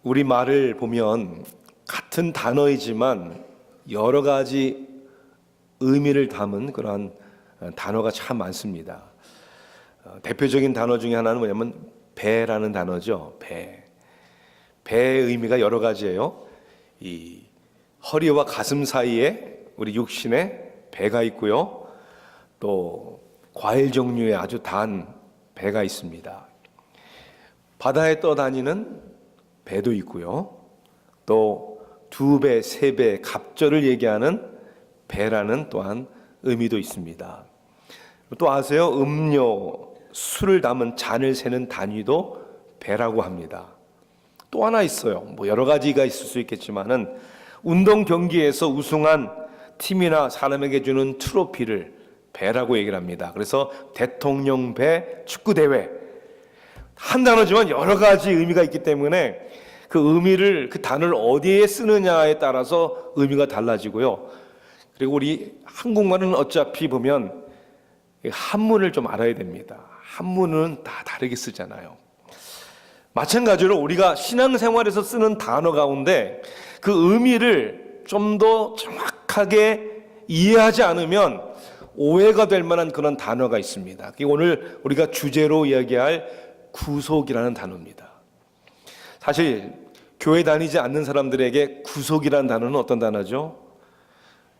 우리 말을 보면 같은 단어이지만 여러 가지 의미를 담은 그러한 단어가 참 많습니다. 대표적인 단어 중에 하나는 뭐냐면 배라는 단어죠. 배. 배의 의미가 여러 가지예요. 이 허리와 가슴 사이에 우리 육신에 배가 있고요. 또 과일 종류의 아주 단 배가 있습니다. 바다에 떠다니는 배도 있고요. 또 2배, 3배, 갑절을 얘기하는 배라는 또한 의미도 있습니다. 또 아세요? 음료, 술을 담은 잔을 세는 단위도 배라고 합니다. 또 하나 있어요. 뭐 여러 가지가 있을 수 있겠지만은 운동 경기에서 우승한 팀이나 사람에게 주는 트로피를 배라고 얘기를 합니다. 그래서 대통령 배 축구 대회, 한 단어지만 여러 가지 의미가 있기 때문에 그 의미를, 그 단어를 어디에 쓰느냐에 따라서 의미가 달라지고요. 그리고 우리 한국말은 어차피 보면 한문을 좀 알아야 됩니다. 한문은 다 다르게 쓰잖아요. 마찬가지로 우리가 신앙생활에서 쓰는 단어 가운데 그 의미를 좀 더 정확하게 이해하지 않으면 오해가 될 만한 그런 단어가 있습니다. 그게 오늘 우리가 주제로 이야기할 구속이라는 단어입니다. 사실 교회 다니지 않는 사람들에게 구속이라는 단어는 어떤 단어죠?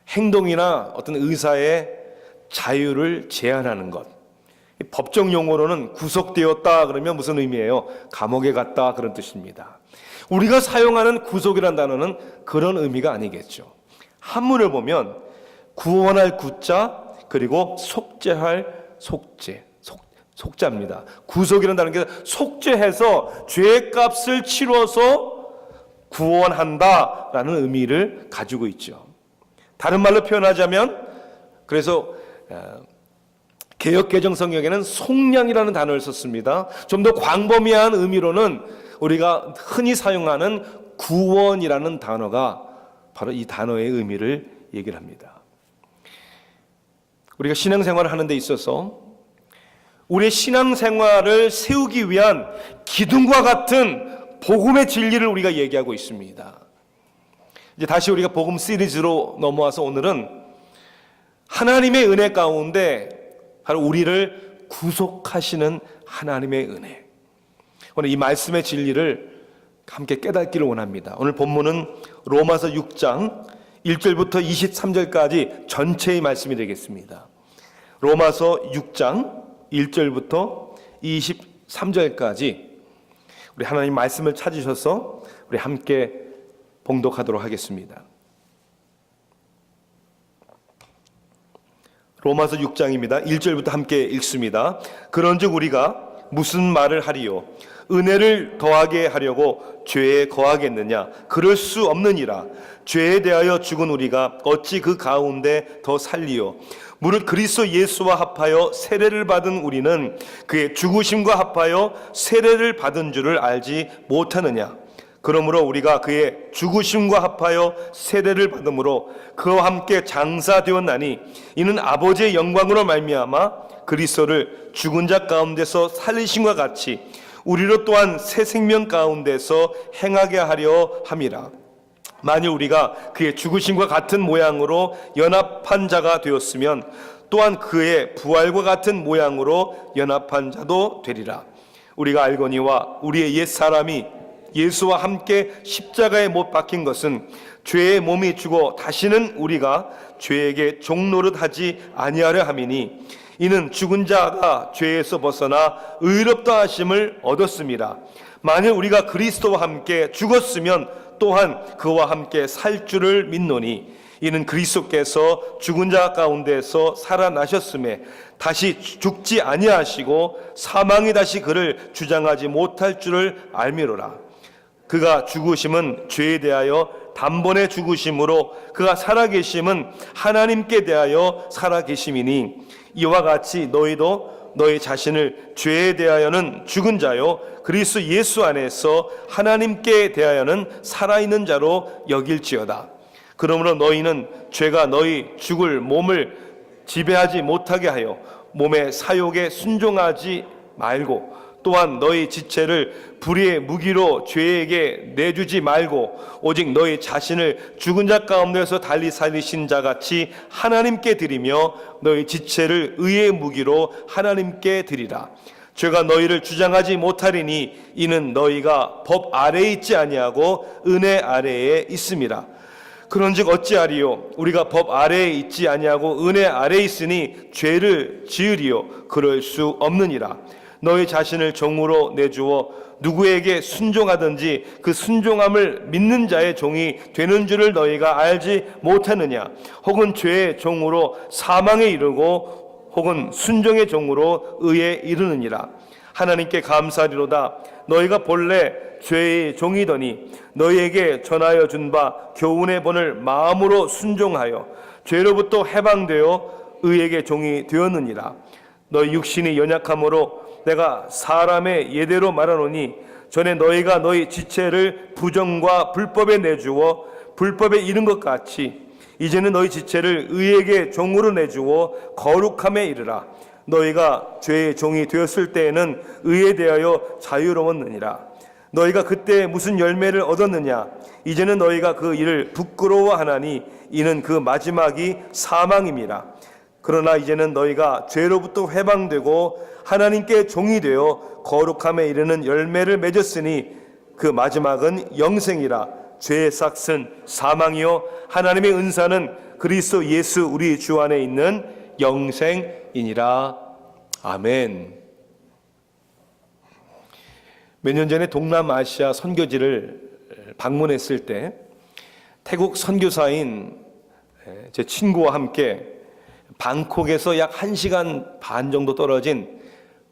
행동이나 어떤 의사의 자유를 제한하는 것. 법정 용어로는 구속되었다 그러면 무슨 의미예요? 감옥에 갔다 그런 뜻입니다. 우리가 사용하는 구속이라는 단어는 그런 의미가 아니겠죠. 한문을 보면 구원할 구자 그리고 속죄할 속죄, 속자입니다. 구속이라는 단어는 게 속죄해서 죄값을 치러서 구원한다라는 의미를 가지고 있죠. 다른 말로 표현하자면, 그래서 개역개정 성경에는 속량이라는 단어를 썼습니다. 좀 더 광범위한 의미로는 우리가 흔히 사용하는 구원이라는 단어가 바로 이 단어의 의미를 얘기를 합니다. 우리가 신앙생활을 하는 데 있어서 우리의 신앙생활을 세우기 위한 기둥과 같은 복음의 진리를 우리가 얘기하고 있습니다. 이제 다시 우리가 복음 시리즈로 넘어와서 오늘은 하나님의 은혜 가운데 바로 우리를 구속하시는 하나님의 은혜, 오늘 이 말씀의 진리를 함께 깨닫기를 원합니다. 오늘 본문은 로마서 6장 1절부터 23절까지 전체의 말씀이 되겠습니다. 로마서 6장 1절부터 23절까지 우리 하나님 말씀을 찾으셔서 우리 함께 봉독하도록 하겠습니다. 로마서 6장입니다. 1절부터 함께 읽습니다. 그런즉 우리가 무슨 말을 하리요? 은혜를 더하게 하려고 죄에 거하겠느냐? 그럴 수 없느니라. 죄에 대하여 죽은 우리가 어찌 그 가운데 더 살리요? 무릇 그리스도 예수와 합하여 세례를 받은 우리는 그의 죽으심과 합하여 세례를 받은 줄을 알지 못하느냐? 그러므로 우리가 그의 죽으심과 합하여 세례를 받음으로 그와 함께 장사되었나니 이는 아버지의 영광으로 말미암아 그리스도를 죽은 자 가운데서 살리심과 같이 우리로 또한 새 생명 가운데서 행하게 하려 함이라. 만일 우리가 그의 죽으심과 같은 모양으로 연합한 자가 되었으면 또한 그의 부활과 같은 모양으로 연합한 자도 되리라. 우리가 알거니와 우리의 옛사람이 예수와 함께 십자가에 못 박힌 것은 죄의 몸이 죽어 다시는 우리가 죄에게 종노릇하지 아니하려 함이니 이는 죽은 자가 죄에서 벗어나 의롭다 하심을 얻었습니다. 만일 우리가 그리스도와 함께 죽었으면 또한 그와 함께 살 줄을 믿노니 이는 그리스도께서 죽은 자 가운데서 살아나셨음에 다시 죽지 아니하시고 사망이 다시 그를 주장하지 못할 줄을 알미로라. 그가 죽으심은 죄에 대하여 단번에 죽으심으로 그가 살아계심은 하나님께 대하여 살아계심이니 이와 같이 너희도 너희 자신을 죄에 대하여는 죽은 자요 그리스도 예수 안에서 하나님께 대하여는 살아있는 자로 여길지어다. 그러므로 너희는 죄가 너희 죽을 몸을 지배하지 못하게 하여 몸의 사욕에 순종하지 말고 또한 너희 지체를 불의의 무기로 죄에게 내주지 말고 오직 너희 자신을 죽은 자 가운데서 달리 살리신 자 같이 하나님께 드리며 너희 지체를 의의 무기로 하나님께 드리라. 죄가 너희를 주장하지 못하리니 이는 너희가 법 아래에 있지 아니하고 은혜 아래에 있음이라. 그런즉 어찌하리요? 우리가 법 아래에 있지 아니하고 은혜 아래에 있으니 죄를 지으리요? 그럴 수 없느니라. 너희 자신을 종으로 내주어 누구에게 순종하든지 그 순종함을 믿는 자의 종이 되는 줄을 너희가 알지 못하느냐? 혹은 죄의 종으로 사망에 이르고 혹은 순종의 종으로 의에 이르느니라. 하나님께 감사리로다. 너희가 본래 죄의 종이더니 너희에게 전하여 준 바 교훈의 본을 마음으로 순종하여 죄로부터 해방되어 의에게 종이 되었느니라. 너희 육신이 연약함으로 내가 사람의 예대로 말하노니 전에 너희가 너희 지체를 부정과 불법에 내주어 불법에 이른 것 같이 이제는 너희 지체를 의에게 종으로 내주어 거룩함에 이르라. 너희가 죄의 종이 되었을 때에는 의에 대하여 자유로웠느니라. 너희가 그때 무슨 열매를 얻었느냐? 이제는 너희가 그 일을 부끄러워하나니 이는 그 마지막이 사망임이라. 그러나 이제는 너희가 죄로부터 해방되고 하나님께 종이 되어 거룩함에 이르는 열매를 맺었으니 그 마지막은 영생이라. 죄의 삭은 사망이요 하나님의 은사는 그리스도 예수 우리 주 안에 있는 영생이니라. 아멘. 몇 년 전에 동남아시아 선교지를 방문했을 때 태국 선교사인 제 친구와 함께 방콕에서 약 1시간 반 정도 떨어진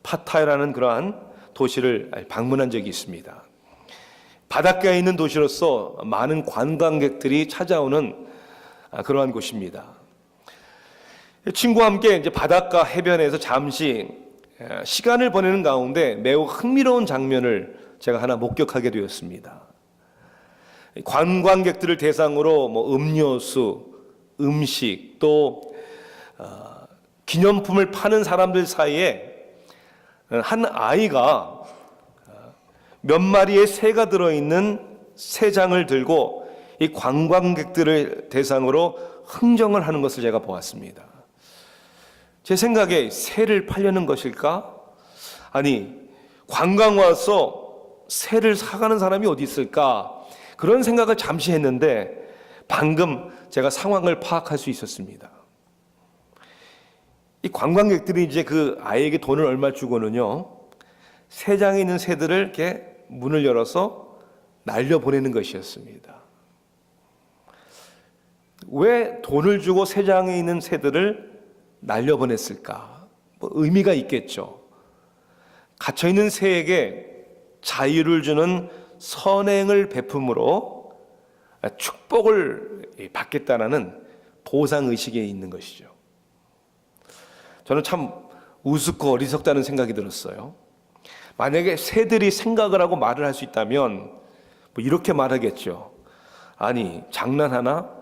파타야라는 그러한 도시를 방문한 적이 있습니다. 바닷가에 있는 도시로서 많은 관광객들이 찾아오는 그러한 곳입니다. 친구와 함께 이제 바닷가 해변에서 잠시 시간을 보내는 가운데 매우 흥미로운 장면을 제가 하나 목격하게 되었습니다. 관광객들을 대상으로 음료수, 음식 또 기념품을 파는 사람들 사이에 한 아이가 몇 마리의 새가 들어있는 새장을 들고 이 관광객들을 대상으로 흥정을 하는 것을 제가 보았습니다. 제 생각에 새를 팔려는 것일까? 아니, 관광 와서 새를 사가는 사람이 어디 있을까? 그런 생각을 잠시 했는데 방금 제가 상황을 파악할 수 있었습니다. 이 관광객들이 이제 그 아이에게 돈을 얼마 주고는요, 새장에 있는 새들을 이렇게 문을 열어서 날려보내는 것이었습니다. 왜 돈을 주고 새장에 있는 새들을 날려보냈을까? 의미가 있겠죠. 갇혀있는 새에게 자유를 주는 선행을 베품으로 축복을 받겠다는 보상의식에 있는 것이죠. 저는 참 우습고 어리석다는 생각이 들었어요. 만약에 새들이 생각을 하고 말을 할 수 있다면 이렇게 말하겠죠. 아니, 장난하나?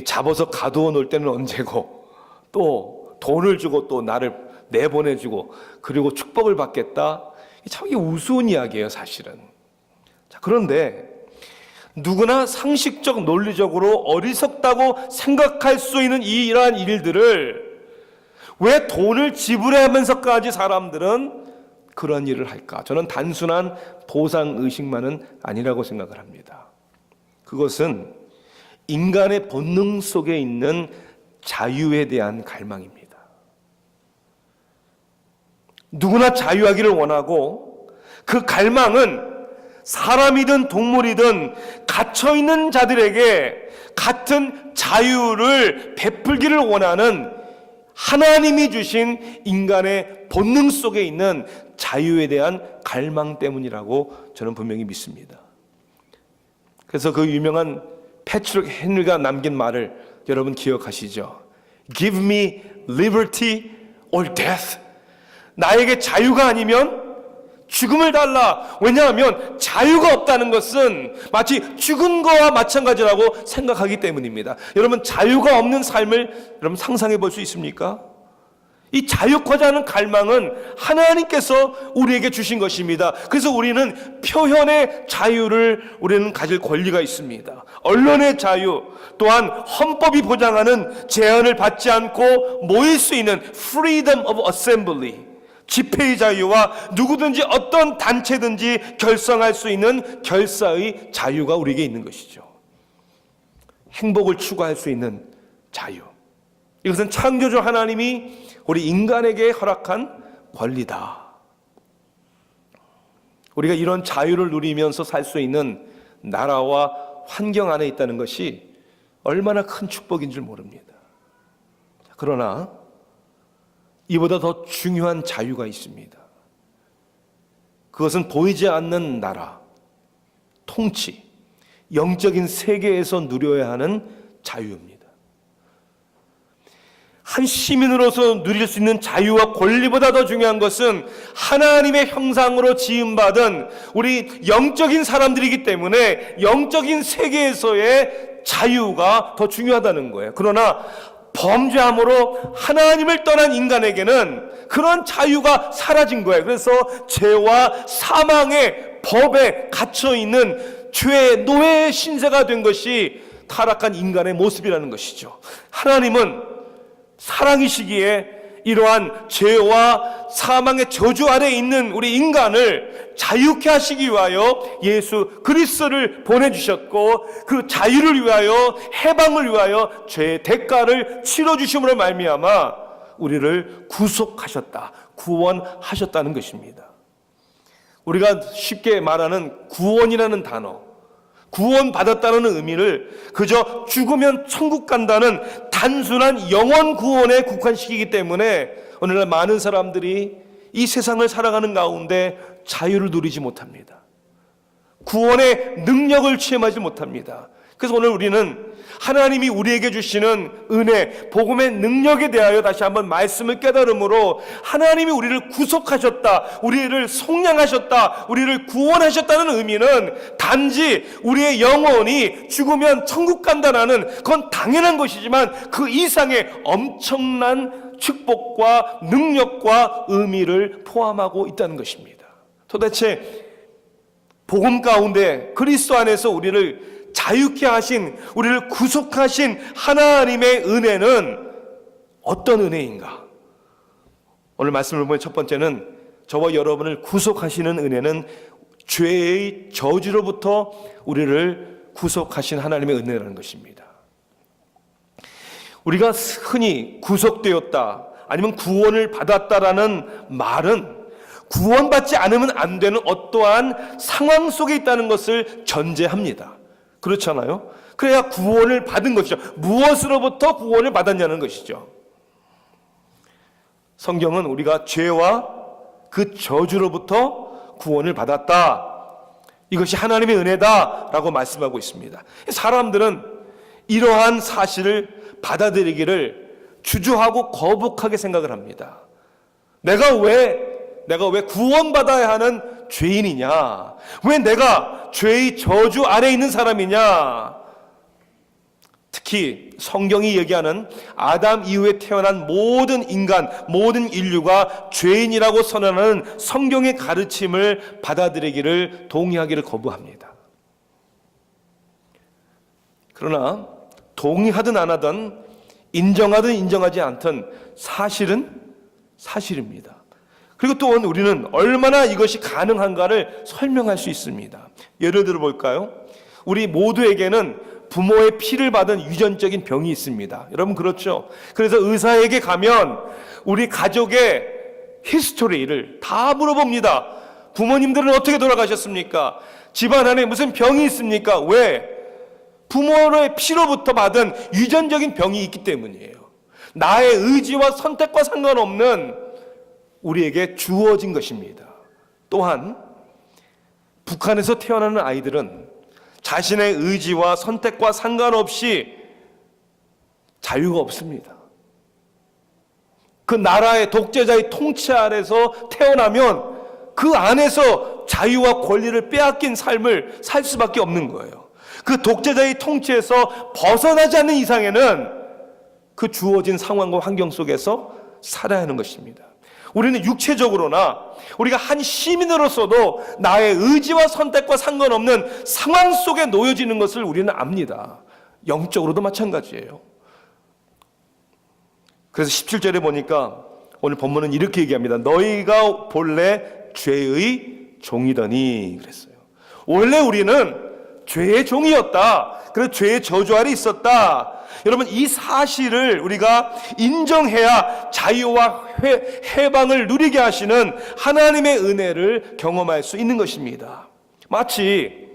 잡아서 가두어 놓을 때는 언제고 또 돈을 주고 또 나를 내보내주고 그리고 축복을 받겠다. 참 이게 우스운 이야기예요, 사실은. 자, 그런데 누구나 상식적 논리적으로 어리석다고 생각할 수 있는 이러한 일들을 왜 돈을 지불하면서까지 사람들은 그런 일을 할까? 저는 단순한 보상의식만은 아니라고 생각을 합니다. 그것은 인간의 본능 속에 있는 자유에 대한 갈망입니다. 누구나 자유하기를 원하고 그 갈망은 사람이든 동물이든 갇혀있는 자들에게 같은 자유를 베풀기를 원하는 하나님이 주신 인간의 본능 속에 있는 자유에 대한 갈망 때문이라고 저는 분명히 믿습니다. 그래서 그 유명한 패트릭 헨리가 남긴 말을 여러분 기억하시죠? Give me liberty or death. 나에게 자유가 아니면 죽음을 달라. 왜냐하면 자유가 없다는 것은 마치 죽은 거와 마찬가지라고 생각하기 때문입니다. 여러분, 자유가 없는 삶을 여러분 상상해 볼 수 있습니까? 이 자유하자 하는 갈망은 하나님께서 우리에게 주신 것입니다. 그래서 우리는 표현의 자유를 우리는 가질 권리가 있습니다. 언론의 자유, 또한 헌법이 보장하는 제한을 받지 않고 모일 수 있는 freedom of assembly, 집회의 자유와 누구든지 어떤 단체든지 결성할 수 있는 결사의 자유가 우리에게 있는 것이죠. 행복을 추구할 수 있는 자유. 이것은 창조주 하나님이 우리 인간에게 허락한 권리다. 우리가 이런 자유를 누리면서 살 수 있는 나라와 환경 안에 있다는 것이 얼마나 큰 축복인 줄 모릅니다. 그러나 이보다 더 중요한 자유가 있습니다. 그것은 보이지 않는 나라, 통치, 영적인 세계에서 누려야 하는 자유입니다. 한 시민으로서 누릴 수 있는 자유와 권리보다 더 중요한 것은 하나님의 형상으로 지음받은 우리 영적인 사람들이기 때문에 영적인 세계에서의 자유가 더 중요하다는 거예요. 그러나 범죄함으로 하나님을 떠난 인간에게는 그런 자유가 사라진 거예요. 그래서 죄와 사망의 법에 갇혀있는 죄의 노예의 신세가 된 것이 타락한 인간의 모습이라는 것이죠. 하나님은 사랑이시기에 이러한 죄와 사망의 저주 아래에 있는 우리 인간을 자유케 하시기 위하여 예수 그리스도를 보내주셨고, 그 자유를 위하여, 해방을 위하여 죄의 대가를 치러주심으로 말미암아 우리를 구속하셨다, 구원하셨다는 것입니다. 우리가 쉽게 말하는 구원이라는 단어, 구원받았다는 의미를 그저 죽으면 천국 간다는 단순한 영원 구원에 국한시키기 때문에 오늘날 많은 사람들이 이 세상을 살아가는 가운데 자유를 누리지 못합니다. 구원의 능력을 체험하지 못합니다. 그래서 오늘 우리는 하나님이 우리에게 주시는 은혜, 복음의 능력에 대하여 다시 한번 말씀을 깨달음으로 하나님이 우리를 구속하셨다, 우리를 속량하셨다, 우리를 구원하셨다는 의미는 단지 우리의 영혼이 죽으면 천국 간다라는 그건 당연한 것이지만 그 이상의 엄청난 축복과 능력과 의미를 포함하고 있다는 것입니다. 도대체 복음 가운데 그리스도 안에서 우리를 자유케 하신, 우리를 구속하신 하나님의 은혜는 어떤 은혜인가? 오늘 말씀을 보면 첫 번째는 저와 여러분을 구속하시는 은혜는 죄의 저주로부터 우리를 구속하신 하나님의 은혜라는 것입니다. 우리가 흔히 구속되었다, 아니면 구원을 받았다라는 말은 구원받지 않으면 안 되는 어떠한 상황 속에 있다는 것을 전제합니다. 그렇잖아요? 그래야 구원을 받은 것이죠. 무엇으로부터 구원을 받았냐는 것이죠. 성경은 우리가 죄와 그 저주로부터 구원을 받았다, 이것이 하나님의 은혜다라고 말씀하고 있습니다. 사람들은 이러한 사실을 받아들이기를 주저하고 거북하게 생각을 합니다. 내가 왜 구원받아야 하는 죄인이냐? 왜 내가 죄의 저주 아래에 있는 사람이냐? 특히 성경이 얘기하는 아담 이후에 태어난 모든 인간, 모든 인류가 죄인이라고 선언하는 성경의 가르침을 받아들이기를, 동의하기를 거부합니다. 그러나 동의하든 안 하든, 인정하든 인정하지 않든 사실은 사실입니다. 그리고 또 우리는 얼마나 이것이 가능한가를 설명할 수 있습니다. 예를 들어 볼까요? 우리 모두에게는 부모의 피를 받은 유전적인 병이 있습니다. 여러분 그렇죠? 그래서 의사에게 가면 우리 가족의 히스토리를 다 물어봅니다. 부모님들은 어떻게 돌아가셨습니까? 집안 안에 무슨 병이 있습니까? 왜? 부모의 피로부터 받은 유전적인 병이 있기 때문이에요. 나의 의지와 선택과 상관없는 우리에게 주어진 것입니다. 또한 북한에서 태어나는 아이들은 자신의 의지와 선택과 상관없이 자유가 없습니다. 그 나라의 독재자의 통치 아래서 태어나면 그 안에서 자유와 권리를 빼앗긴 삶을 살 수밖에 없는 거예요. 그 독재자의 통치에서 벗어나지 않는 이상에는 그 주어진 상황과 환경 속에서 살아야 하는 것입니다. 우리는 육체적으로나 우리가 한 시민으로서도 나의 의지와 선택과 상관없는 상황 속에 놓여지는 것을 우리는 압니다. 영적으로도 마찬가지예요. 그래서 17절에 보니까 오늘 본문은 이렇게 얘기합니다. 너희가 본래 죄의 종이더니 그랬어요. 원래 우리는 죄의 종이었다. 그래서 죄의 저주 아래 있었다. 여러분, 이 사실을 우리가 인정해야 자유와 해방을 누리게 하시는 하나님의 은혜를 경험할 수 있는 것입니다. 마치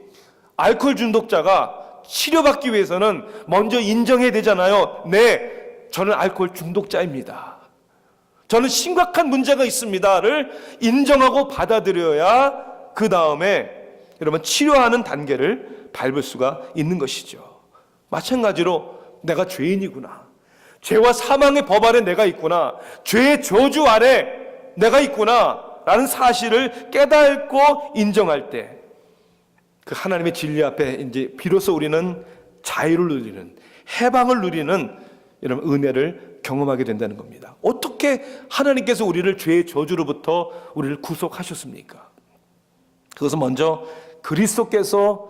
알코올 중독자가 치료받기 위해서는 먼저 인정해야 되잖아요. 네, 저는 알코올 중독자입니다. 저는 심각한 문제가 있습니다를 인정하고 받아들여야 그 다음에 여러분 치료하는 단계를 밟을 수가 있는 것이죠. 마찬가지로 내가 죄인이구나, 죄와 사망의 법 아래 내가 있구나, 죄의 저주 아래 내가 있구나 라는 사실을 깨닫고 인정할 때 그 하나님의 진리 앞에 이제 비로소 우리는 자유를 누리는, 해방을 누리는 이런 은혜를 경험하게 된다는 겁니다. 어떻게 하나님께서 우리를 죄의 저주로부터 우리를 구속하셨습니까? 그것은 먼저 그리스도께서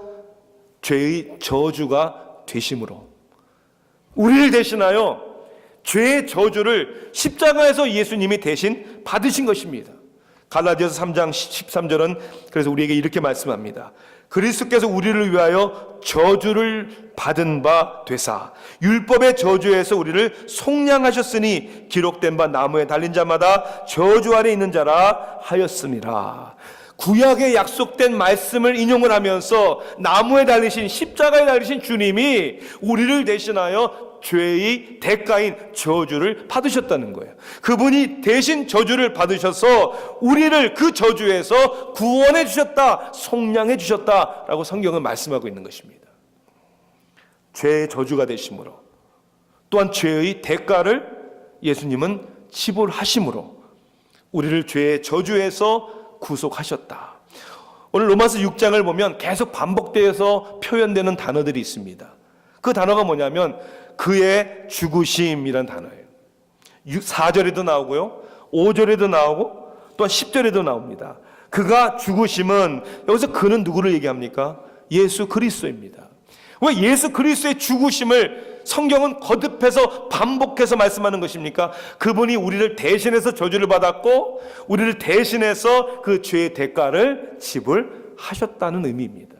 죄의 저주가 되심으로 우리를 대신하여 죄의 저주를 십자가에서 예수님이 대신 받으신 것입니다. 갈라디아서 3장 13절은 그래서 우리에게 이렇게 말씀합니다. 그리스도께서 우리를 위하여 저주를 받은 바 되사 율법의 저주에서 우리를 속량하셨으니 기록된 바 나무에 달린 자마다 저주 아래 있는 자라 하였음이라. 구약에 약속된 말씀을 인용을 하면서 나무에 달리신, 십자가에 달리신 주님이 우리를 대신하여 죄의 대가인 저주를 받으셨다는 거예요. 그분이 대신 저주를 받으셔서 우리를 그 저주에서 구원해 주셨다, 속량해 주셨다라고 성경은 말씀하고 있는 것입니다. 죄의 저주가 되심으로, 또한 죄의 대가를 예수님은 지불하심으로 우리를 죄의 저주에서 구속하셨다. 오늘 로마서 6장을 보면 계속 반복되어서 표현되는 단어들이 있습니다. 그 단어가 뭐냐면 그의 죽으심이란 단어예요. 4절에도 나오고요, 5절에도 나오고 또한 10절에도 나옵니다. 그가 죽으심은, 여기서 그는 누구를 얘기합니까? 예수 그리스도입니다. 왜 예수 그리스도의 죽으심을 성경은 거듭해서 반복해서 말씀하는 것입니까? 그분이 우리를 대신해서 저주를 받았고 우리를 대신해서 그 죄의 대가를 지불하셨다는 의미입니다.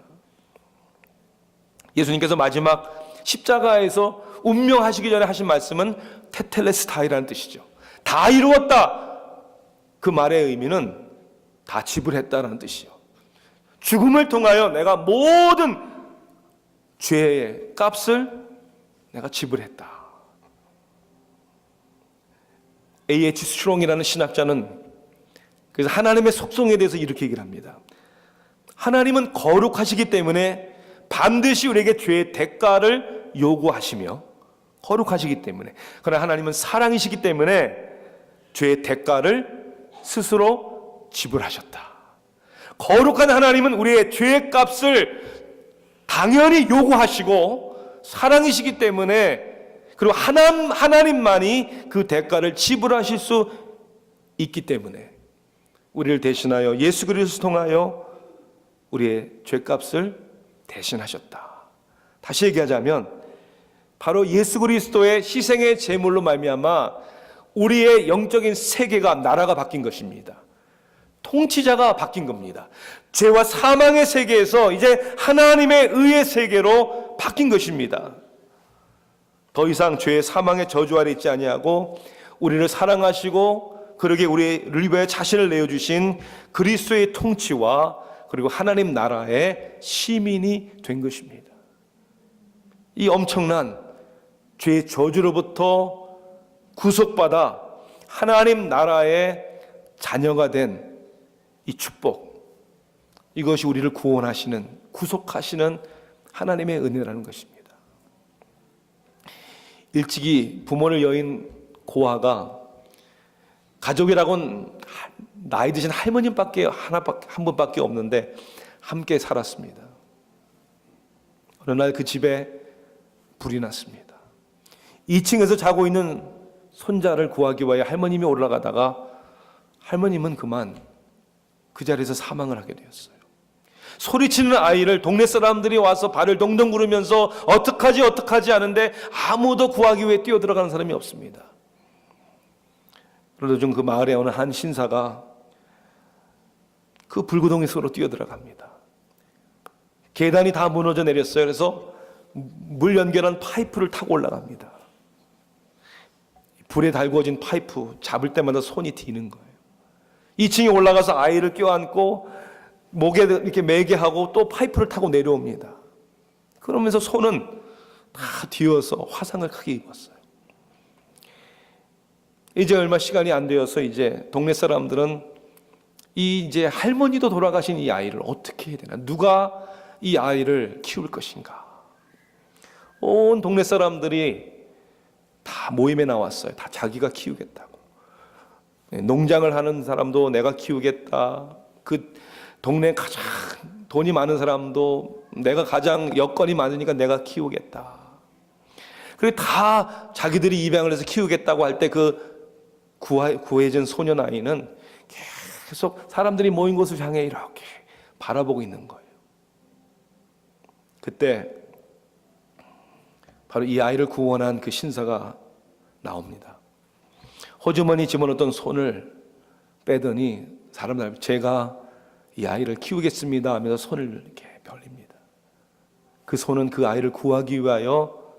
예수님께서 마지막 십자가에서 운명하시기 전에 하신 말씀은 테텔레스타이라는 뜻이죠. 다 이루었다. 그 말의 의미는 다 지불했다라는 뜻이요. 죽음을 통하여 내가 모든 죄의 값을 내가 지불했다. A.H. 스트롱이라는 신학자는 그래서 하나님의 속성에 대해서 이렇게 얘기를 합니다. 하나님은 거룩하시기 때문에 반드시 우리에게 죄의 대가를 요구하시며, 거룩하시기 때문에, 그러나 하나님은 사랑이시기 때문에 죄의 대가를 스스로 지불하셨다. 거룩한 하나님은 우리의 죄의 값을 당연히 요구하시고 사랑이시기 때문에, 그리고 하나님만이 그 대가를 지불하실 수 있기 때문에 우리를 대신하여 예수 그리스도를 통하여 우리의 죄값을 대신하셨다. 다시 얘기하자면 바로 예수 그리스도의 희생의 제물로 말미암아 우리의 영적인 세계가, 나라가 바뀐 것입니다. 통치자가 바뀐 겁니다. 죄와 사망의 세계에서 이제 하나님의 의의 세계로 바뀐 것입니다. 더 이상 죄의 사망의 저주 아래 있지 아니하고 우리를 사랑하시고 그러게 우리를 위해 자신을 내어주신 그리스도의 통치와 그리고 하나님 나라의 시민이 된 것입니다. 이 엄청난 죄의 저주로부터 구속받아 하나님 나라의 자녀가 된 이 축복, 이것이 우리를 구원하시는, 구속하시는 하나님의 은혜라는 것입니다. 일찍이 부모를 여인 고아가 가족이라고는 나이 드신 할머님밖에 한 분밖에 없는데 함께 살았습니다. 어느 날 그 집에 불이 났습니다. 2층에서 자고 있는 손자를 구하기 위하여 할머님이 올라가다가 할머님은 그만 그 자리에서 사망을 하게 되었어요. 소리치는 아이를 동네 사람들이 와서 발을 동동 구르면서 어떡하지 하는데 아무도 구하기 위해 뛰어들어가는 사람이 없습니다. 그러다 좀 그 마을에 오는 한 신사가 그 불구덩이 속으로 뛰어들어갑니다. 계단이 다 무너져 내렸어요. 그래서 물 연결한 파이프를 타고 올라갑니다. 불에 달구어진 파이프 잡을 때마다 손이 디는 거예요. 2층에 올라가서 아이를 껴안고 목에 이렇게 매게 하고 또 파이프를 타고 내려옵니다. 그러면서 손은 다 뒤어서 화상을 크게 입었어요. 이제 얼마 시간이 안 되어서 이제 동네 사람들은 이제 할머니도 돌아가신 이 아이를 어떻게 해야 되나? 누가 이 아이를 키울 것인가? 온 동네 사람들이 다 모임에 나왔어요. 다 자기가 키우겠다고. 농장을 하는 사람도 내가 키우겠다. 그 동네 가장 돈이 많은 사람도 내가 가장 여건이 많으니까 내가 키우겠다. 그리고 다 자기들이 입양을 해서 키우겠다고 할 때 그 구해진 소년 아이는 계속 사람들이 모인 곳을 향해 이렇게 바라보고 있는 거예요. 그때 바로 이 아이를 구원한 그 신사가 나옵니다. 호주머니 집어넣었던 손을 빼더니 사람들 제가 이 아이를 키우겠습니다 하면서 손을 이렇게 벌립니다. 그 손은 그 아이를 구하기 위하여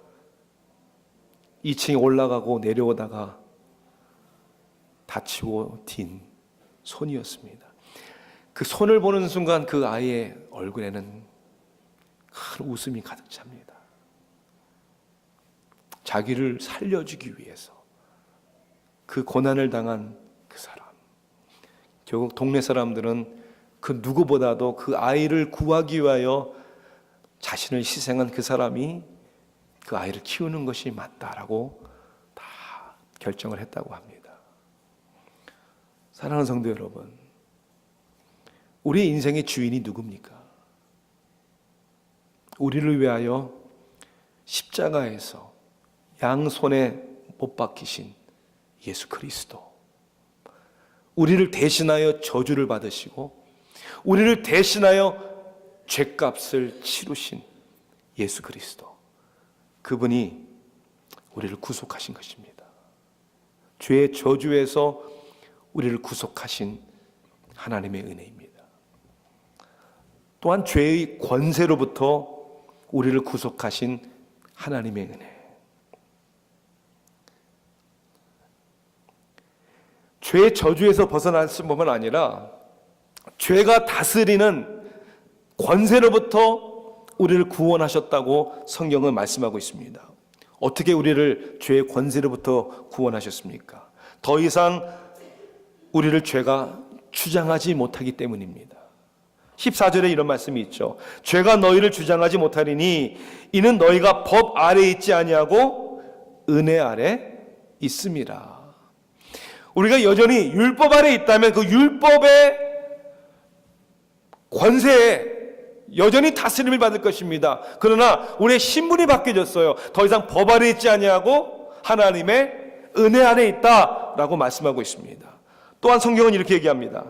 2층에 올라가고 내려오다가 다치고 딘 손이었습니다. 그 손을 보는 순간 그 아이의 얼굴에는 큰 웃음이 가득 찹니다. 자기를 살려주기 위해서 그 고난을 당한 그 사람. 결국 동네 사람들은 그 누구보다도 그 아이를 구하기 위하여 자신을 희생한 그 사람이 그 아이를 키우는 것이 맞다라고 다 결정을 했다고 합니다. 사랑하는 성도 여러분, 우리 인생의 주인이 누굽니까? 우리를 위하여 십자가에서 양손에 못 박히신 예수 그리스도, 우리를 대신하여 저주를 받으시고 우리를 대신하여 죄값을 치르신 예수 그리스도, 그분이 우리를 구속하신 것입니다. 죄의 저주에서 우리를 구속하신 하나님의 은혜입니다. 또한 죄의 권세로부터 우리를 구속하신 하나님의 은혜. 죄의 저주에서 벗어날 뿐만 아니라 죄가 다스리는 권세로부터 우리를 구원하셨다고 성경은 말씀하고 있습니다. 어떻게 우리를 죄의 권세로부터 구원하셨습니까? 더 이상 우리를 죄가 주장하지 못하기 때문입니다. 14절에 이런 말씀이 있죠. 죄가 너희를 주장하지 못하리니 이는 너희가 법 아래 있지 아니하고 은혜 아래 있음이라. 우리가 여전히 율법 아래 있다면 그 율법의 권세에 여전히 다스림을 받을 것입니다. 그러나 우리의 신분이 바뀌어졌어요. 더 이상 법 아래 있지 아니하고 하나님의 은혜 아래 있다라고 말씀하고 있습니다. 또한 성경은 이렇게 얘기합니다.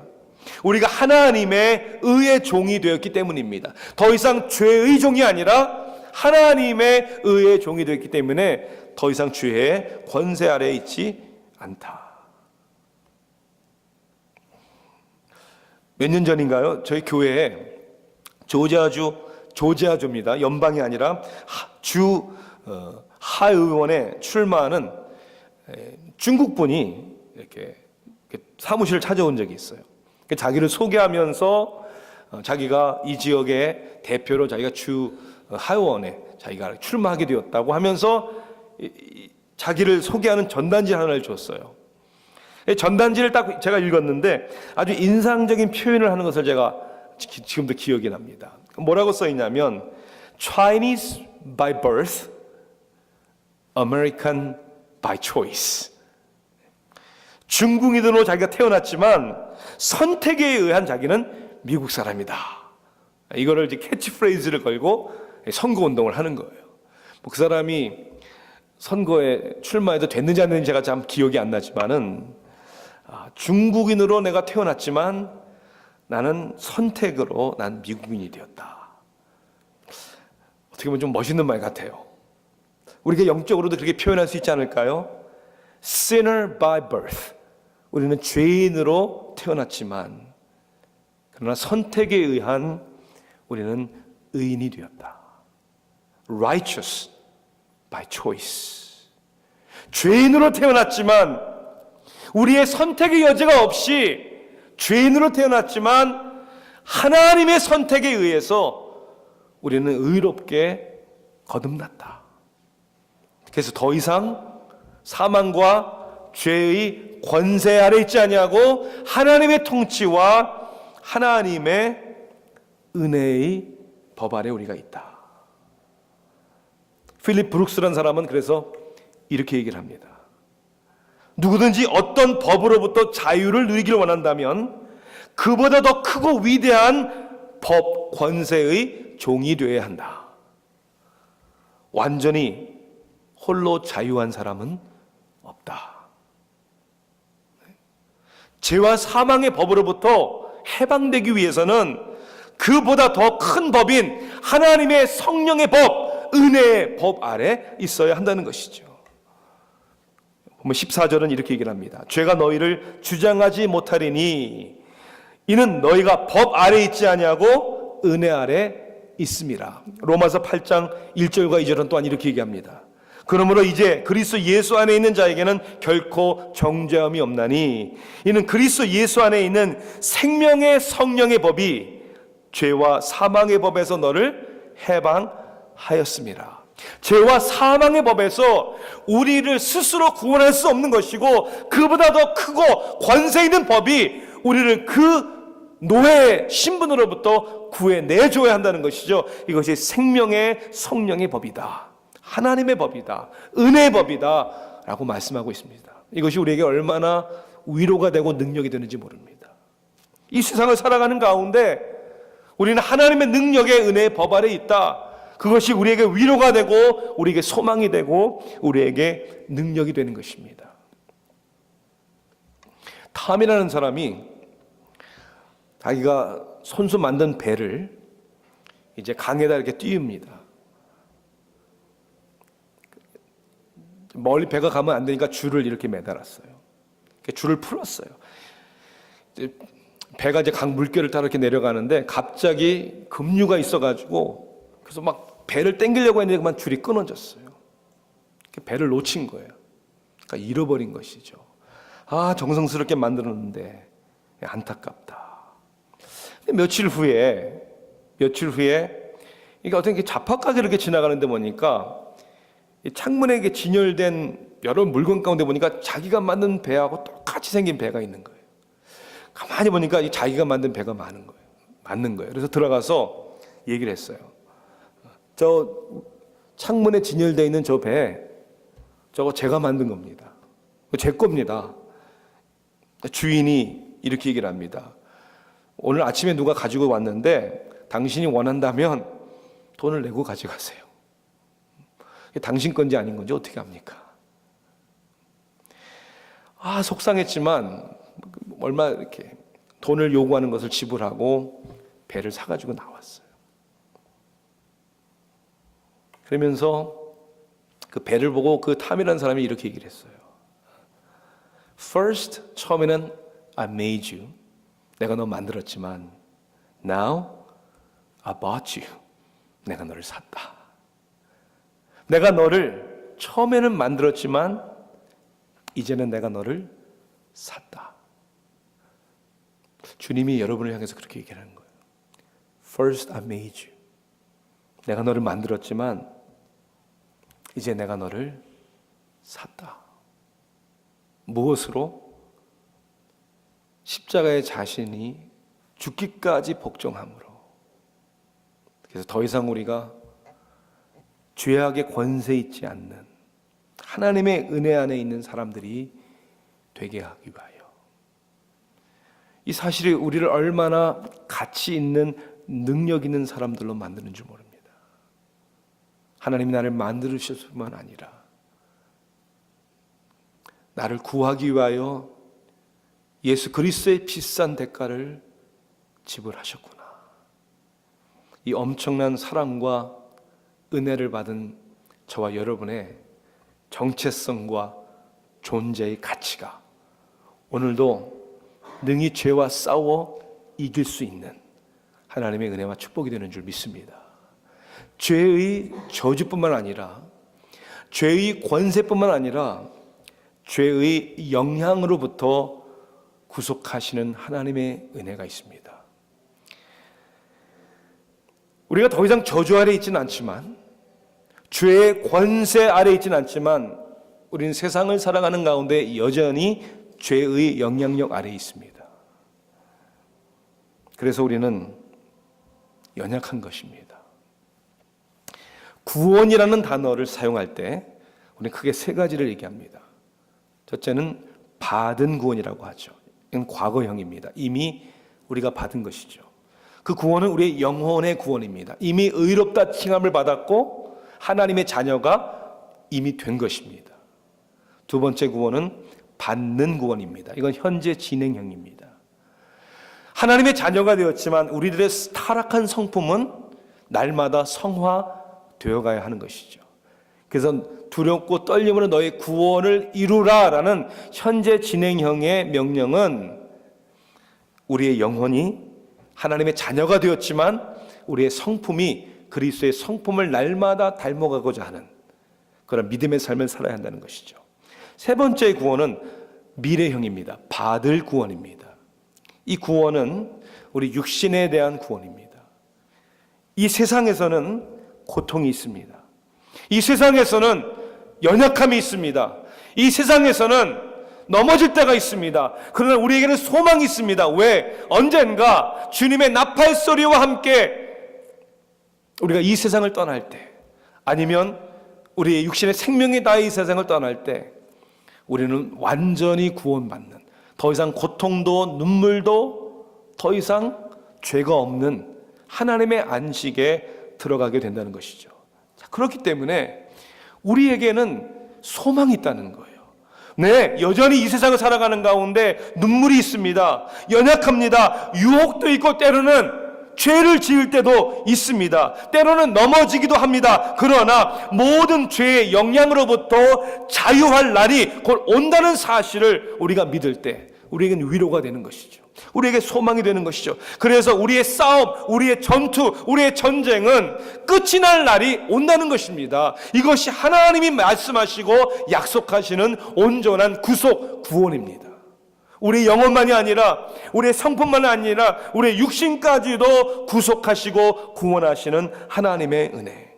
우리가 하나님의 의의 종이 되었기 때문입니다. 더 이상 죄의 종이 아니라 하나님의 의의 종이 되었기 때문에 더 이상 죄의 권세 아래에 있지 않다. 몇 년 전인가요? 저희 교회에 조지아주입니다. 연방이 아니라 하의원에 출마하는 중국 분이 이렇게 사무실을 찾아온 적이 있어요. 자기를 소개하면서 자기가 이 지역의 대표로 자기가 주 하의원에 자기가 출마하게 되었다고 하면서 자기를 소개하는 전단지 하나를 줬어요. 전단지를 딱 제가 읽었는데 아주 인상적인 표현을 하는 것을 제가 지금도 기억이 납니다. 뭐라고 써 있냐면 Chinese by birth, American by choice. 중국인으로 자기가 태어났지만 선택에 의한 자기는 미국 사람이다. 이거를 이제 캐치프레이즈를 걸고 선거운동을 하는 거예요. 그 사람이 선거에 출마해도 됐는지 안 됐는지 제가 참 기억이 안 나지만은 중국인으로 내가 태어났지만 나는 선택으로 난 미국인이 되었다. 어떻게 보면 좀 멋있는 말 같아요. 우리가 영적으로도 그렇게 표현할 수 있지 않을까요? Sinner by birth. 우리는 죄인으로 태어났지만 그러나 선택에 의한 우리는 의인이 되었다. Righteous by choice. 죄인으로 태어났지만 우리의 선택의 여지가 없이 죄인으로 태어났지만 하나님의 선택에 의해서 우리는 의롭게 거듭났다. 그래서 더 이상 사망과 죄의 권세 아래 있지 아니하고 하나님의 통치와 하나님의 은혜의 법 아래 우리가 있다. 필립 브룩스라는 사람은 그래서 이렇게 얘기를 합니다. 누구든지 어떤 법으로부터 자유를 누리기를 원한다면 그보다 더 크고 위대한 법 권세의 종이 되어야 한다. 완전히 홀로 자유한 사람은 없다. 죄와 사망의 법으로부터 해방되기 위해서는 그보다 더 큰 법인 하나님의 성령의 법, 은혜의 법 아래 있어야 한다는 것이죠. 보면 14절은 이렇게 얘기를 합니다. 죄가 너희를 주장하지 못하리니 이는 너희가 법 아래 있지 아니하고 은혜 아래 있음이라. 로마서 8장 1절과 2절은 또한 이렇게 얘기합니다. 그러므로 이제 그리스도 예수 안에 있는 자에게는 결코 정죄함이 없나니 이는 그리스도 예수 안에 있는 생명의 성령의 법이 죄와 사망의 법에서 너를 해방하였음이라. 죄와 사망의 법에서 우리를 스스로 구원할 수 없는 것이고 그보다 더 크고 권세 있는 법이 우리를 그 노예의 신분으로부터 구해내줘야 한다는 것이죠. 이것이 생명의 성령의 법이다. 하나님의 법이다. 은혜의 법이다. 라고 말씀하고 있습니다. 이것이 우리에게 얼마나 위로가 되고 능력이 되는지 모릅니다. 이 세상을 살아가는 가운데 우리는 하나님의 능력의 은혜의 법 아래 있다. 그것이 우리에게 위로가 되고 우리에게 소망이 되고 우리에게 능력이 되는 것입니다. 탐이라는 사람이 자기가 손수 만든 배를 이제 강에다 이렇게 띄웁니다. 멀리 배가 가면 안 되니까 줄을 이렇게 매달았어요. 줄을 풀었어요. 배가 이제 강 물결을 따라 이렇게 내려가는데 갑자기 급류가 있어가지고 그래서 막 배를 당기려고 했는데 그만 줄이 끊어졌어요. 배를 놓친 거예요. 그러니까 잃어버린 것이죠. 아, 정성스럽게 만들었는데 안타깝다. 며칠 후에 이게 어떻게 잡학하게 이렇게 지나가는데 보니까 창문에 이렇게 진열된 여러 물건 가운데 보니까 자기가 만든 배하고 똑같이 생긴 배가 있는 거예요. 가만히 보니까 자기가 만든 배가 맞는 거예요. 그래서 들어가서 얘기를 했어요. 저 창문에 진열되어 있는 저 배, 저거 제가 만든 겁니다. 제 겁니다. 주인이 이렇게 얘기를 합니다. 오늘 아침에 누가 가지고 왔는데 당신이 원한다면 돈을 내고 가져가세요. 당신 건지 아닌 건지 어떻게 합니까? 아, 속상했지만 얼마 이렇게 돈을 요구하는 것을 지불하고 배를 사가지고 나왔어요. 그러면서 그 배를 보고 그 탐이라는 사람이 이렇게 얘기를 했어요. First, 처음에는 I made you. 내가 너 만들었지만 Now, I bought you. 내가 너를 샀다. 내가 너를 처음에는 만들었지만 이제는 내가 너를 샀다. 주님이 여러분을 향해서 그렇게 얘기하는 거예요. First I made you. 내가 너를 만들었지만 이제 내가 너를 샀다. 무엇으로? 십자가의 자신이 죽기까지 복종함으로. 그래서 더 이상 우리가 죄악의 권세 있지 않는 하나님의 은혜 안에 있는 사람들이 되게 하기 위하여. 이 사실이 우리를 얼마나 가치 있는 능력 있는 사람들로 만드는 줄 모릅니다. 하나님이 나를 만드셨을 뿐만 아니라 나를 구하기 위하여 예수 그리스도의 비싼 대가를 지불하셨구나. 이 엄청난 사랑과 은혜를 받은 저와 여러분의 정체성과 존재의 가치가 오늘도 능히 죄와 싸워 이길 수 있는 하나님의 은혜와 축복이 되는 줄 믿습니다. 죄의 저주뿐만 아니라 죄의 권세뿐만 아니라 죄의 영향으로부터 구속하시는 하나님의 은혜가 있습니다. 우리가 더 이상 저주 아래 있지는 않지만, 죄의 권세 아래 있지는 않지만, 우리는 세상을 살아가는 가운데 여전히 죄의 영향력 아래 있습니다. 그래서 우리는 연약한 것입니다. 구원이라는 단어를 사용할 때 우리는 크게 세 가지를 얘기합니다. 첫째는 받은 구원이라고 하죠. 이건 과거형입니다. 이미 우리가 받은 것이죠. 그 구원은 우리의 영혼의 구원입니다. 이미 의롭다 칭함을 받았고 하나님의 자녀가 이미 된 것입니다. 두 번째 구원은 받는 구원입니다. 이건 현재 진행형입니다. 하나님의 자녀가 되었지만 우리들의 타락한 성품은 날마다 성화되어 가야 하는 것이죠. 그래서 두렵고 떨림으로 너의 구원을 이루라라는 현재 진행형의 명령은 우리의 영혼이 하나님의 자녀가 되었지만 우리의 성품이 그리스도의 성품을 날마다 닮아가고자 하는 그런 믿음의 삶을 살아야 한다는 것이죠. 세 번째 구원은 미래형입니다. 받을 구원입니다. 이 구원은 우리 육신에 대한 구원입니다. 이 세상에서는 고통이 있습니다. 이 세상에서는 연약함이 있습니다. 이 세상에서는 넘어질 때가 있습니다. 그러나 우리에게는 소망이 있습니다. 왜? 언젠가 주님의 나팔 소리와 함께 우리가 이 세상을 떠날 때, 아니면 우리의 육신의 생명이 다해 이 세상을 떠날 때 우리는 완전히 구원받는, 더 이상 고통도 눈물도 더 이상 죄가 없는 하나님의 안식에 들어가게 된다는 것이죠. 자, 그렇기 때문에 우리에게는 소망이 있다는 거예요. 네, 여전히 이 세상을 살아가는 가운데 눈물이 있습니다. 연약합니다. 유혹도 있고 때로는 죄를 지을 때도 있습니다. 때로는 넘어지기도 합니다. 그러나 모든 죄의 영향으로부터 자유할 날이 곧 온다는 사실을 우리가 믿을 때 우리에게는 위로가 되는 것이죠. 우리에게 소망이 되는 것이죠. 그래서 우리의 싸움, 우리의 전투, 우리의 전쟁은 끝이 날 날이 온다는 것입니다. 이것이 하나님이 말씀하시고 약속하시는 온전한 구속, 구원입니다. 우리 영혼만이 아니라 우리의 성품만이 아니라 우리의 육신까지도 구속하시고 구원하시는 하나님의 은혜.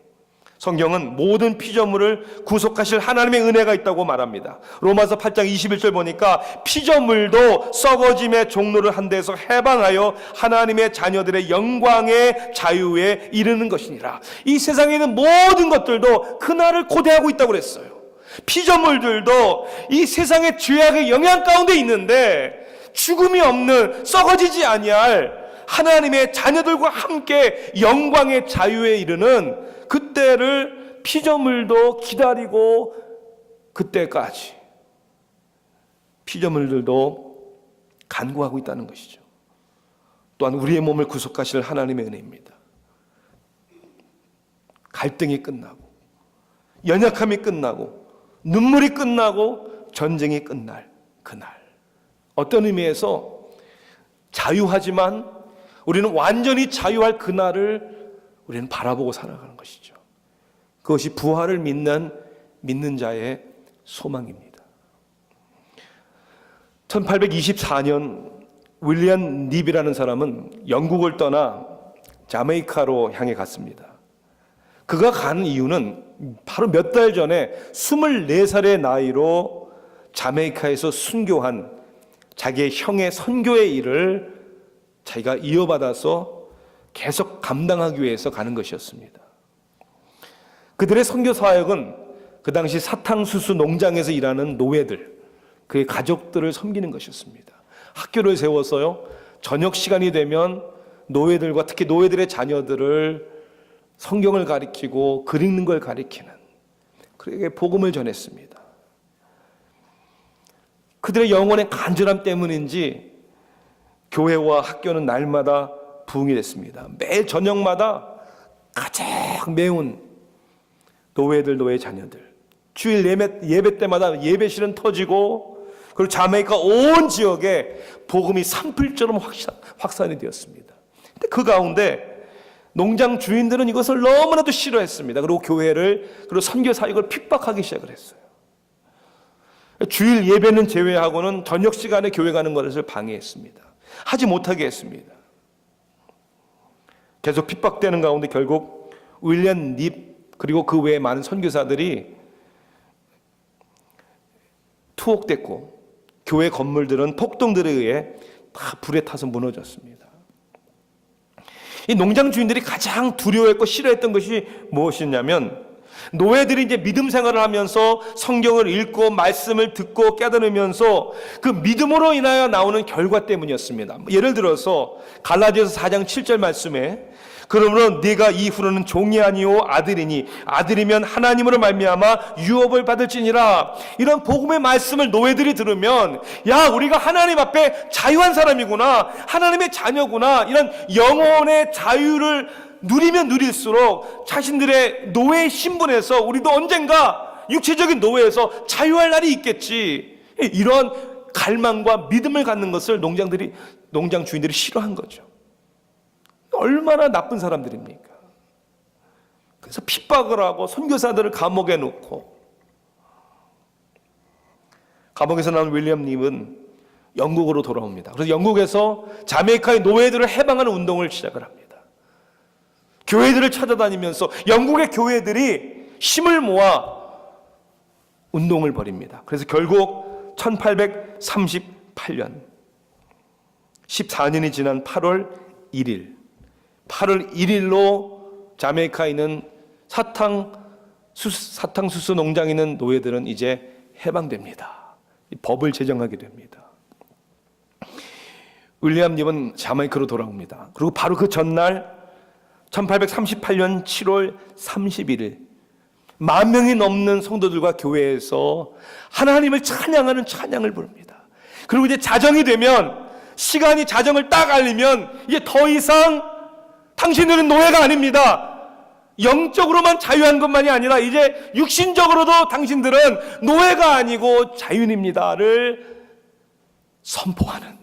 성경은 모든 피조물을 구속하실 하나님의 은혜가 있다고 말합니다. 로마서 8장 21절 보니까 피조물도 썩어짐의 종로를 한 데서 해방하여 하나님의 자녀들의 영광의 자유에 이르는 것이니라. 이 세상에 있는 모든 것들도 그날을 고대하고 있다고 그랬어요. 피조물들도 이 세상의 죄악의 영향 가운데 있는데 죽음이 없는, 썩어지지 아니할 하나님의 자녀들과 함께 영광의 자유에 이르는 그때를 피조물도 기다리고, 그때까지 피조물들도 간구하고 있다는 것이죠. 또한 우리의 몸을 구속하실 하나님의 은혜입니다. 갈등이 끝나고, 연약함이 끝나고, 눈물이 끝나고, 전쟁이 끝날 그날, 어떤 의미에서 자유하지만 우리는 완전히 자유할 그날을 우리는 바라보고 살아가는 것이죠. 그것이 부활을 믿는 자의 소망입니다. 1824년 윌리엄 닙이라는 사람은 영국을 떠나 자메이카로 향해 갔습니다. 그가 가는 이유는 바로 몇 달 전에 24살의 나이로 자메이카에서 순교한 자기의 형의 선교의 일을 자기가 이어받아서 계속 감당하기 위해서 가는 것이었습니다. 그들의 선교 사역은 그 당시 사탕수수 농장에서 일하는 노예들, 그의 가족들을 섬기는 것이었습니다. 학교를 세워서요, 저녁 시간이 되면 노예들과 특히 노예들의 자녀들을 성경을 가리키고 글 읽는 걸 가리키는, 그에게 복음을 전했습니다. 그들의 영혼의 간절함 때문인지 교회와 학교는 날마다 부흥이 됐습니다. 매일 저녁마다 가장 매운 노예들, 노예 자녀들, 주일 예배 때마다 예배실은 터지고, 그리고 자메이카 온 지역에 복음이 산불처럼 확산이 되었습니다. 근데 그 가운데 농장 주인들은 이것을 너무나도 싫어했습니다. 그리고 교회를, 그리고 선교 사역을 핍박하기 시작을 했어요. 주일 예배는 제외하고는 저녁 시간에 교회 가는 것을 방해했습니다. 하지 못하게 했습니다. 계속 핍박되는 가운데 결국 윌리엄 닙, 그리고 그 외에 많은 선교사들이 투옥됐고, 교회 건물들은 폭동들에 의해 다 불에 타서 무너졌습니다. 이 농장 주인들이 가장 두려워했고 싫어했던 것이 무엇이냐면, 노예들이 이제 믿음 생활을 하면서 성경을 읽고 말씀을 듣고 깨달으면서 그 믿음으로 인하여 나오는 결과 때문이었습니다. 예를 들어서 갈라디아서 4장 7절 말씀에, 그러므로 네가 이후로는 종이 아니오 아들이니 아들이면 하나님으로 말미암아 유업을 받을지니라. 이런 복음의 말씀을 노예들이 들으면, 야, 우리가 하나님 앞에 자유한 사람이구나, 하나님의 자녀구나, 이런 영혼의 자유를 누리면 누릴수록 자신들의 노예 신분에서 우리도 언젠가 육체적인 노예에서 자유할 날이 있겠지, 이런 갈망과 믿음을 갖는 것을 농장 주인들이 싫어한 거죠. 얼마나 나쁜 사람들입니까? 그래서 핍박을 하고 선교사들을 감옥에 놓고, 감옥에서 나온 윌리엄 님은 영국으로 돌아옵니다. 그래서 영국에서 자메이카의 노예들을 해방하는 운동을 시작을 합니다. 교회들을 찾아다니면서 영국의 교회들이 힘을 모아 운동을 벌입니다. 그래서 결국 1838년 14년이 지난 8월 1일로 자메이카에 있는 사탕수수 농장에 있는 노예들은 이제 해방됩니다. 법을 제정하게 됩니다. 윌리엄 닙은 자메이카로 돌아옵니다. 그리고 바로 그 전날 1838년 7월 31일 10,000명이 넘는 성도들과 교회에서 하나님을 찬양하는 찬양을 부릅니다. 그리고 이제 자정이 되면, 시간이 자정을 딱 알리면 이제 더 이상 당신들은 노예가 아닙니다. 영적으로만 자유한 것만이 아니라 이제 육신적으로도 당신들은 노예가 아니고 자유인입니다를 선포하는,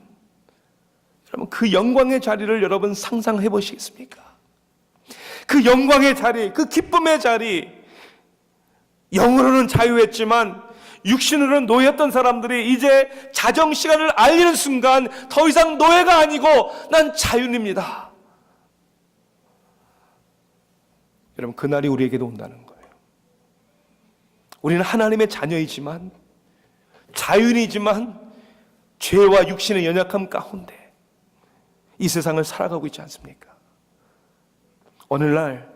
여러분, 그 영광의 자리를 여러분 상상해 보시겠습니까? 그 영광의 자리, 그 기쁨의 자리, 영으로는 자유했지만 육신으로는 노예였던 사람들이 이제 자정 시간을 알리는 순간 더 이상 노예가 아니고 난 자유인입니다. 여러분, 그날이 우리에게도 온다는 거예요. 우리는 하나님의 자녀이지만, 자유인이지만 죄와 육신의 연약함 가운데 이 세상을 살아가고 있지 않습니까? 오늘날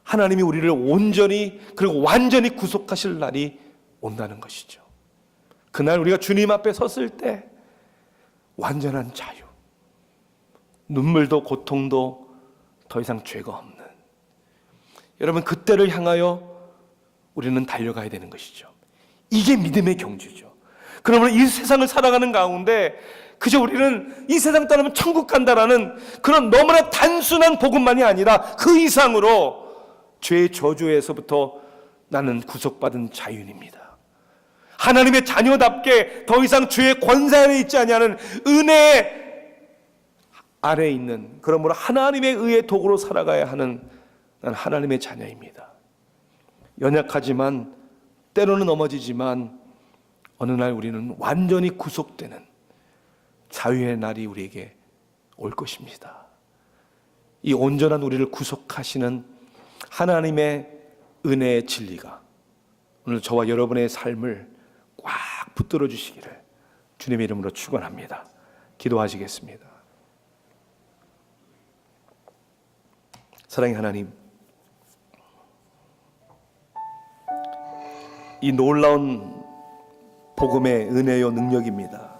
하나님이 우리를 온전히 그리고 완전히 구속하실 날이 온다는 것이죠. 그날 우리가 주님 앞에 섰을 때 완전한 자유, 눈물도 고통도 더 이상 죄가 없는, 여러분, 그때를 향하여 우리는 달려가야 되는 것이죠. 이게 믿음의 경주죠. 그러면 이 세상을 살아가는 가운데 그저 우리는 이 세상 떠나면 천국 간다라는 그런 너무나 단순한 복음만이 아니라 그 이상으로 죄의 저주에서부터 나는 구속받은 자유인입니다. 하나님의 자녀답게 더 이상 죄의 권세 아래 있지 아니하는 은혜 아래에 있는, 그러므로 하나님의 의의 도구로 살아가야 하는 난 하나님의 자녀입니다. 연약하지만, 때로는 넘어지지만 어느 날 우리는 완전히 구속되는 자유의 날이 우리에게 올 것입니다. 이 온전한 우리를 구속하시는 하나님의 은혜의 진리가 오늘 저와 여러분의 삶을 꽉 붙들어 주시기를 주님의 이름으로 축원합니다. 기도하시겠습니다. 사랑의 하나님, 이 놀라운 복음의 은혜요 능력입니다.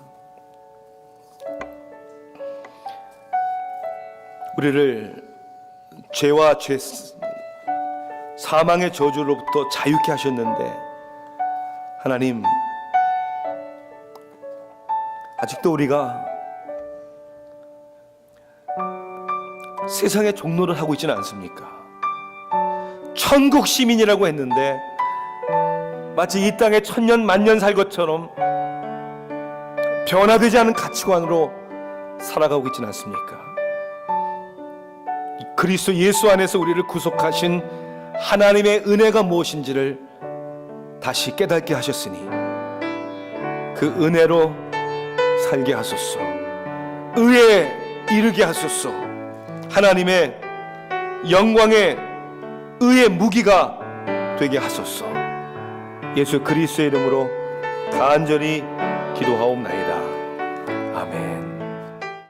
우리를 죄와 사망의 저주로부터 자유케 하셨는데, 하나님, 아직도 우리가 세상의 종로를 하고 있지는 않습니까? 천국 시민이라고 했는데 마치 이 땅에 천년 만년 살 것처럼 변화되지 않은 가치관으로 살아가고 있지는 않습니까? 그리스도 예수 안에서 우리를 구속하신 하나님의 은혜가 무엇인지를 다시 깨닫게 하셨으니 그 은혜로 살게 하소서. 의에 이르게 하소서. 하나님의 영광의 의의 무기가 되게 하소서. 예수 그리스도의 이름으로 간절히 기도하옵나이다.